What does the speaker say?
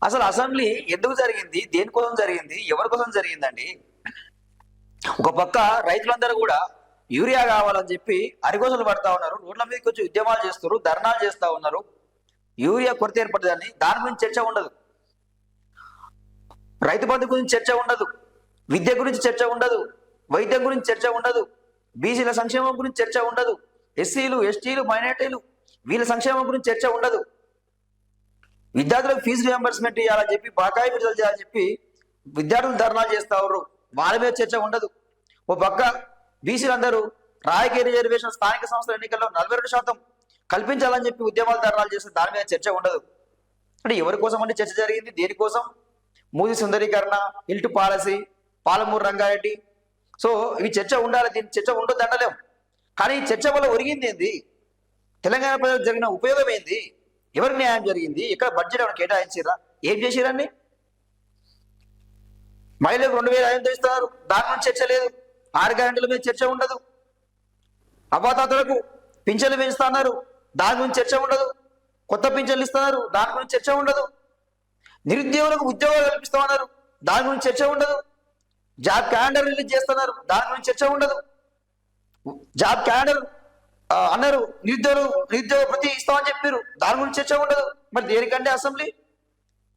అసలు అసెంబ్లీ ఎందుకు జరిగింది, దేనికోసం జరిగింది, ఎవరి కోసం జరిగిందండి? ఒక పక్క రైతులందరూ కూడా యూరియా కావాలని చెప్పి అరిగోసలు పడతా ఉన్నారు, రోడ్ల మీదకి వచ్చి ఉద్యమాలు చేస్తారు, ధర్నాలు చేస్తా ఉన్నారు. యూరియా కొరత ఏర్పడదని దాని గురించి చర్చ ఉండదు, రైతు బంధు గురించి చర్చ ఉండదు, విద్య గురించి చర్చ ఉండదు, వైద్యం గురించి చర్చ ఉండదు, బీసీల సంక్షేమం గురించి చర్చ ఉండదు, ఎస్సీలు ఎస్టీలు మైనార్టీలు వీళ్ళ సంక్షేమం గురించి చర్చ ఉండదు. విద్యార్థులకు ఫీజు రియంబర్స్మెంట్ ఇవ్వాలని చెప్పి, బకాయి విడుదల చేయాలని చెప్పి విద్యార్థులు ధర్నాలు చేస్తా ఉన్నారు, వాళ్ళ మీద చర్చ ఉండదు. ఓ పక్క బీసీలందరూ రాజకీయ రిజర్వేషన్ స్థానిక సంస్థల ఎన్నికల్లో 42% కల్పించాలని చెప్పి ఉద్యమాలు ధర్నాలు చేస్తే దాని మీద చర్చ ఉండదు. అంటే ఎవరి కోసం అంటే చర్చ జరిగింది, దేనికోసం? మూది సుందరీకరణ, ఇల్టు పాలసీ, పాలమూరు రంగారెడ్డి. సో ఇవి చర్చ ఉండాలి, దీని చర్చ ఉండొద్దు అంటలేం. కానీ చర్చ వల్ల ఒరిగింది ఏంది? తెలంగాణ ప్రజలకు జరిగిన ఉపయోగం ఏంది? ఎవరికి న్యాయం జరిగింది? ఇక్కడ బడ్జెట్ ఏమైనా కేటాయించారా? ఏం చేసిరని? మహిళలకు 2,500 ఇస్తున్నారు, దాని గురించి చర్చ లేదు. 6 గ్యారెంటీల మీద చర్చ ఉండదు. అవ్వాతాతలకు పింఛన్లు పెంచుతున్నారు, దాని గురించి చర్చ ఉండదు. కొత్త పింఛన్లు ఇస్తున్నారు, దాని గురించి చర్చ ఉండదు. నిరుద్యోగులకు ఉద్యోగాలు కల్పిస్తామన్నారు, దాని గురించి చర్చ ఉండదు. జాబ్ క్యాలెండర్ రిలీజ్ చేస్తున్నారు, దాని గురించి చర్చ ఉండదు. జాబ్ క్యాలెండర్ అన్నారు, నిరుద్యోగ ప్రతి ఇస్తామని చెప్పారు, దాని గురించి చర్చ ఉండదు. మరి దేనికంటే అసెంబ్లీ?